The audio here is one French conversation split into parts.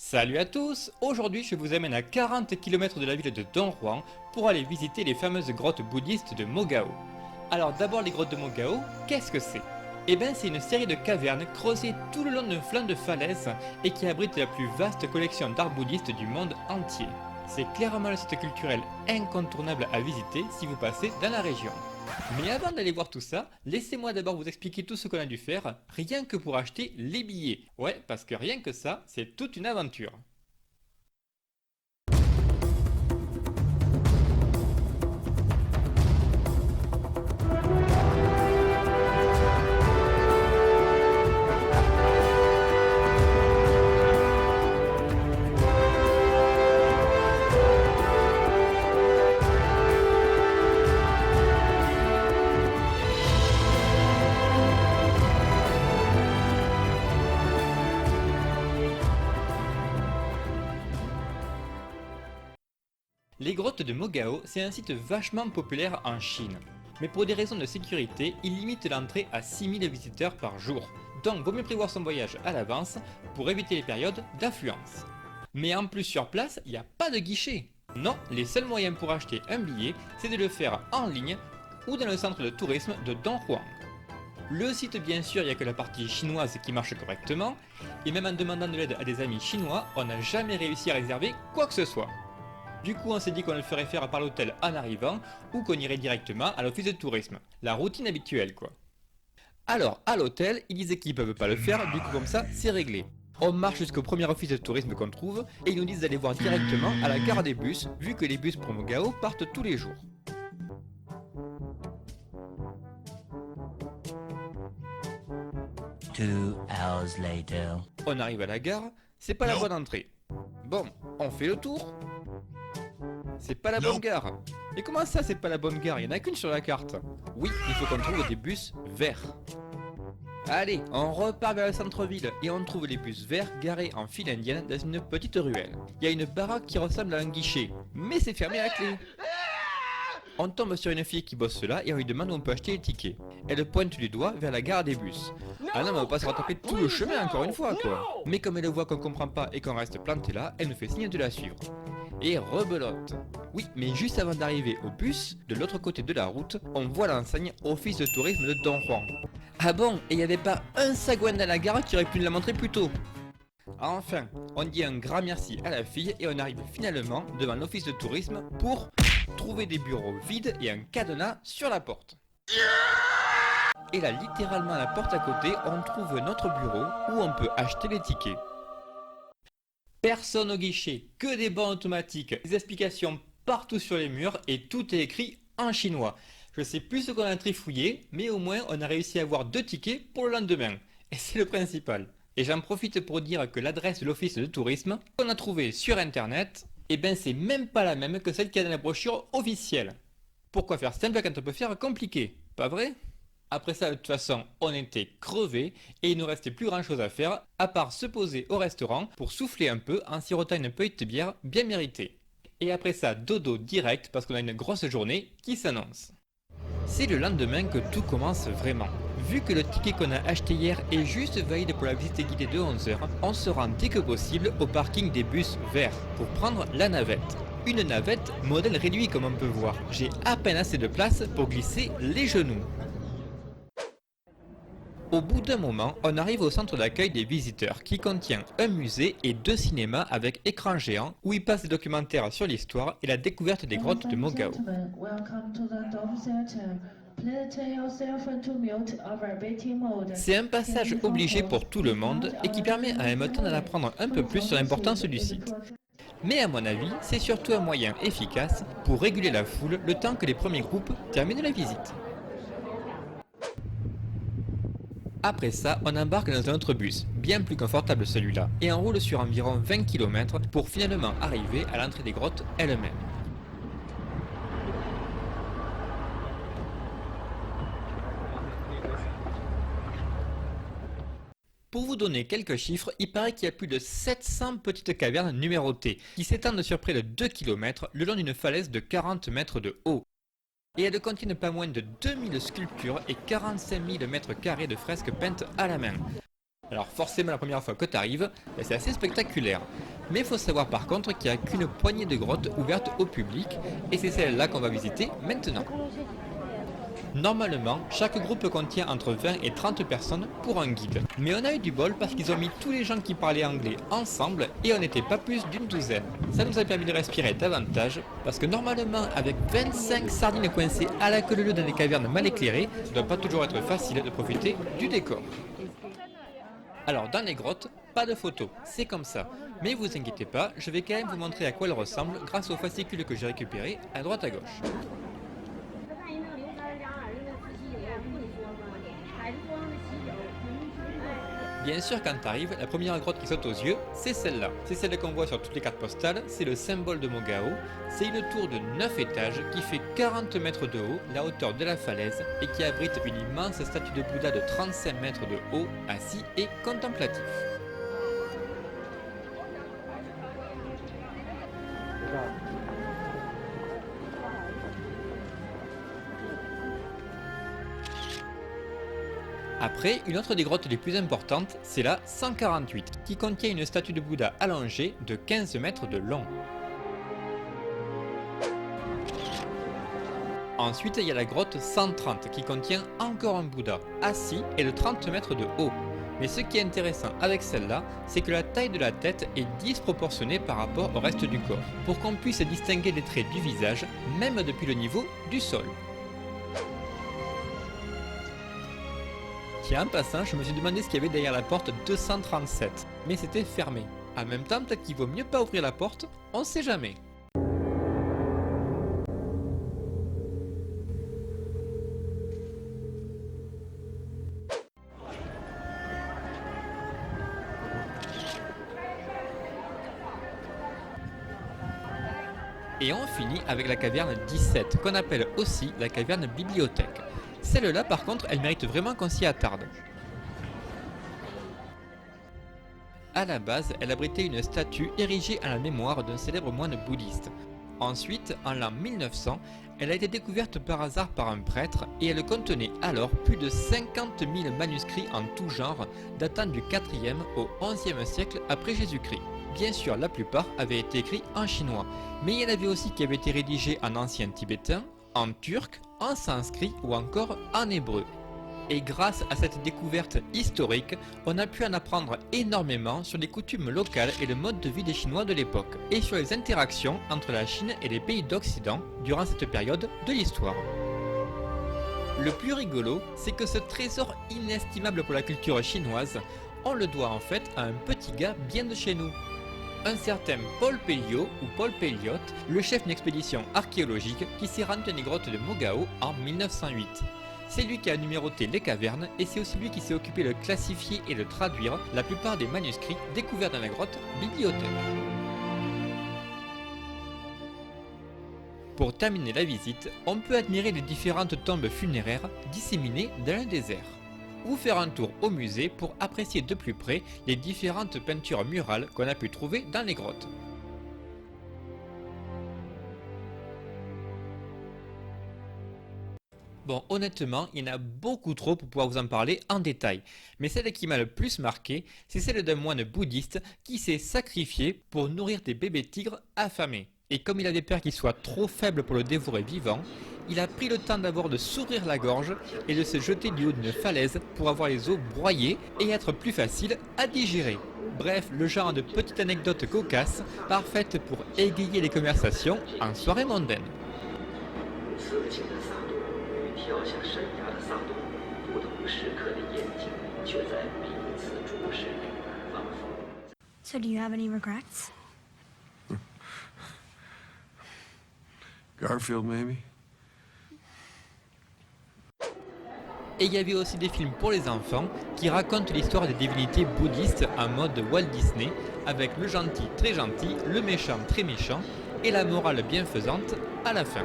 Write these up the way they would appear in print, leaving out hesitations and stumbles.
Salut à tous, aujourd'hui je vous amène à 40 km de la ville de Don Juan pour aller visiter les fameuses grottes bouddhistes de Mogao. Alors d'abord les grottes de Mogao, qu'est-ce que c'est? Eh bien c'est une série de cavernes creusées tout le long d'un flanc de falaise et qui abrite la plus vaste collection d'art bouddhiste du monde entier. C'est clairement le site culturel incontournable à visiter si vous passez dans la région. Mais avant d'aller voir tout ça, laissez-moi d'abord vous expliquer tout ce qu'on a dû faire, rien que pour acheter les billets. Ouais, parce que rien que ça, c'est toute une aventure. Les grottes de Mogao, c'est un site vachement populaire en Chine. Mais pour des raisons de sécurité, il limite l'entrée à 6000 visiteurs par jour. Donc vaut mieux prévoir son voyage à l'avance pour éviter les périodes d'affluence. Mais en plus sur place, il n'y a pas de guichet. Non, les seuls moyens pour acheter un billet, c'est de le faire en ligne ou dans le centre de tourisme de Don Juan. Le site bien sûr, il n'y a que la partie chinoise qui marche correctement, et même en demandant de l'aide à des amis chinois, on n'a jamais réussi à réserver quoi que ce soit. Du coup, on s'est dit qu'on le ferait faire par l'hôtel en arrivant ou qu'on irait directement à l'office de tourisme. La routine habituelle, quoi. Alors, à l'hôtel, ils disaient qu'ils peuvent pas le faire, du coup, comme ça, c'est réglé. On marche jusqu'au premier office de tourisme qu'on trouve et ils nous disent d'aller voir directement à la gare des bus, vu que les bus pour Mogao partent tous les jours. Two hours later. On arrive à la gare, c'est pas la bonne entrée. Bon, on fait le tour. C'est pas la bonne gare. Et comment ça c'est pas la bonne gare? Il y en a qu'une sur la carte. Oui, il faut qu'on trouve des bus verts. Allez, on repart vers le centre-ville et on trouve les bus verts garés en file indienne dans une petite ruelle. Il y a une baraque qui ressemble à un guichet, mais c'est fermé à clé. On tombe sur une fille qui bosse là et on lui demande où on peut acheter les tickets. Elle pointe du doigt vers la gare des bus. Ah non mais on va pas se retaper tout le chemin encore une fois quoi. Mais comme elle voit qu'on comprend pas et qu'on reste planté là, elle nous fait signe de la suivre. Et rebelote. Oui, mais juste avant d'arriver au bus, de l'autre côté de la route, on voit l'enseigne Office de tourisme de Don Juan. Ah bon, et il n'y avait pas un sagouin dans la gare qui aurait pu nous la montrer plus tôt. Enfin, on dit un grand merci à la fille et on arrive finalement devant l'office de tourisme pour trouver des bureaux vides et un cadenas sur la porte. Et là, littéralement à la porte à côté, on trouve notre bureau où on peut acheter les tickets. Personne au guichet, que des bancs automatiques, des explications partout sur les murs et tout est écrit en chinois. Je sais plus ce qu'on a trifouillé, mais au moins on a réussi à avoir 2 tickets pour le lendemain. Et c'est le principal. Et j'en profite pour dire que l'adresse de l'office de tourisme qu'on a trouvée sur internet, eh ben c'est même pas la même que celle qu'il y a dans la brochure officielle. Pourquoi faire simple quand on peut faire compliqué, pas vrai? Après ça, de toute façon, on était crevés et il ne nous restait plus grand chose à faire à part se poser au restaurant pour souffler un peu en sirotant une petite bière bien méritée. Et après ça, dodo direct parce qu'on a une grosse journée qui s'annonce. C'est le lendemain que tout commence vraiment. Vu que le ticket qu'on a acheté hier est juste valide pour la visite guidée de 11h, on se rend dès que possible au parking des bus verts pour prendre la navette. Une navette modèle réduit comme on peut voir. J'ai à peine assez de place pour glisser les genoux. Au bout d'un moment, on arrive au centre d'accueil des visiteurs qui contient un musée et 2 cinémas avec écran géant où ils passent des documentaires sur l'histoire et la découverte des grottes de Mogao. C'est un passage obligé pour tout le monde et qui permet à un temps d'en apprendre un peu plus sur l'importance du site. Mais à mon avis, c'est surtout un moyen efficace pour réguler la foule le temps que les premiers groupes terminent la visite. Après ça, on embarque dans un autre bus, bien plus confortable celui-là, et on roule sur environ 20 km pour finalement arriver à l'entrée des grottes elles-mêmes. Pour vous donner quelques chiffres, il paraît qu'il y a plus de 700 petites cavernes numérotées, qui s'étendent sur près de 2 km le long d'une falaise de 40 mètres de haut. Et elles contiennent pas moins de 2000 sculptures et 45 000 mètres carrés de fresques peintes à la main. Alors forcément la première fois que tu arrives, c'est assez spectaculaire. Mais il faut savoir par contre qu'il n'y a qu'une poignée de grottes ouvertes au public, et c'est celle-là qu'on va visiter maintenant. Normalement, chaque groupe contient entre 20 et 30 personnes pour un guide. Mais on a eu du bol parce qu'ils ont mis tous les gens qui parlaient anglais ensemble et on n'était pas plus d'une douzaine. Ça nous a permis de respirer davantage parce que normalement, avec 25 sardines coincées à la queue leu dans des cavernes mal éclairées, ça ne doit pas toujours être facile de profiter du décor. Alors dans les grottes, pas de photos, c'est comme ça. Mais vous inquiétez pas, je vais quand même vous montrer à quoi elles ressemblent grâce aux fascicules que j'ai récupérés à droite à gauche. Bien sûr, quand t'arrives, la première grotte qui saute aux yeux, c'est celle-là. C'est celle qu'on voit sur toutes les cartes postales, c'est le symbole de Mogao. C'est une tour de 9 étages qui fait 40 mètres de haut, la hauteur de la falaise, et qui abrite une immense statue de Bouddha de 35 mètres de haut, assis et contemplatif. Après, une autre des grottes les plus importantes, c'est la 148, qui contient une statue de Bouddha allongée de 15 mètres de long. Ensuite, il y a la grotte 130, qui contient encore un Bouddha, assis et de 30 mètres de haut. Mais ce qui est intéressant avec celle-là, c'est que la taille de la tête est disproportionnée par rapport au reste du corps, pour qu'on puisse distinguer les traits du visage, même depuis le niveau du sol. Tiens, en passant, je me suis demandé ce qu'il y avait derrière la porte 237, mais c'était fermé. En même temps, peut-être qu'il vaut mieux pas ouvrir la porte, on sait jamais. Et on finit avec la caverne 17, qu'on appelle aussi la caverne bibliothèque. Celle-là, par contre, elle mérite vraiment qu'on s'y attarde. À la base, elle abritait une statue érigée à la mémoire d'un célèbre moine bouddhiste. Ensuite, en l'an 1900, elle a été découverte par hasard par un prêtre et elle contenait alors plus de 50 000 manuscrits en tout genre, datant du 4e au 11e siècle après Jésus-Christ. Bien sûr, la plupart avaient été écrits en chinois, mais il y en avait aussi qui avaient été rédigés en ancien tibétain, en turc, en sanskrit ou encore en hébreu. Et grâce à cette découverte historique, on a pu en apprendre énormément sur les coutumes locales et le mode de vie des Chinois de l'époque, et sur les interactions entre la Chine et les pays d'Occident durant cette période de l'histoire. Le plus rigolo, c'est que ce trésor inestimable pour la culture chinoise, on le doit en fait à un petit gars bien de chez nous. Un certain Paul Pelliot ou Paul Pelliot, le chef d'une expédition archéologique qui s'est rendu dans les grottes de Mogao en 1908. C'est lui qui a numéroté les cavernes et c'est aussi lui qui s'est occupé de classifier et de traduire la plupart des manuscrits découverts dans la grotte bibliothèque. Pour terminer la visite, on peut admirer les différentes tombes funéraires disséminées dans le désert. Ou faire un tour au musée pour apprécier de plus près les différentes peintures murales qu'on a pu trouver dans les grottes. Bon, honnêtement, il y en a beaucoup trop pour pouvoir vous en parler en détail, mais celle qui m'a le plus marqué, c'est celle d'un moine bouddhiste qui s'est sacrifié pour nourrir des bébés tigres affamés. Et comme il avait peur qu'ils soient trop faibles pour le dévorer vivant, il a pris le temps d'abord de s'ouvrir la gorge et de se jeter du haut d'une falaise pour avoir les os broyés et être plus facile à digérer. Bref, le genre de petite anecdote cocasse, parfaite pour égayer les conversations en soirée mondaine. So do you have any regrets? Garfield, maybe? Et il y avait aussi des films pour les enfants qui racontent l'histoire des divinités bouddhistes en mode Walt Disney, avec le gentil très gentil, le méchant très méchant et la morale bienfaisante à la fin.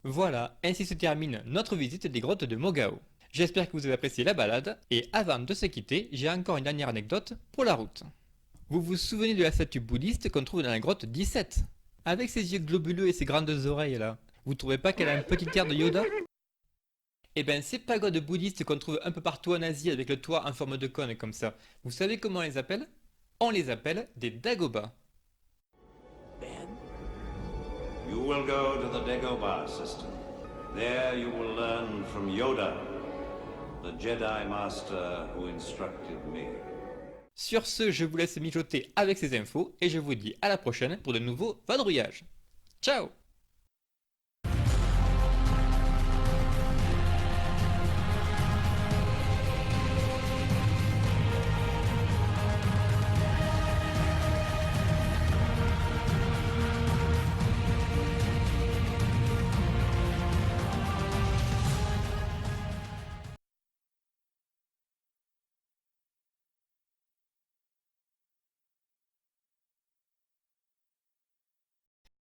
Voilà, ainsi se termine notre visite des grottes de Mogao. J'espère que vous avez apprécié la balade, et avant de se quitter, j'ai encore une dernière anecdote pour la route. Vous vous souvenez de la statue bouddhiste qu'on trouve dans la grotte 17? Avec ses yeux globuleux et ses grandes oreilles là. Vous trouvez pas qu'elle a un petit air de Yoda? Eh ben ces pagodes bouddhistes qu'on trouve un peu partout en Asie avec le toit en forme de cône comme ça, vous savez comment on les appelle? On les appelle des Dagobas. Ben, you will go to the Dagobah system. There you will learn from Yoda, the Jedi Master who instructed me. Sur ce, je vous laisse mijoter avec ces infos et je vous dis à la prochaine pour de nouveaux vadrouillages. Ciao!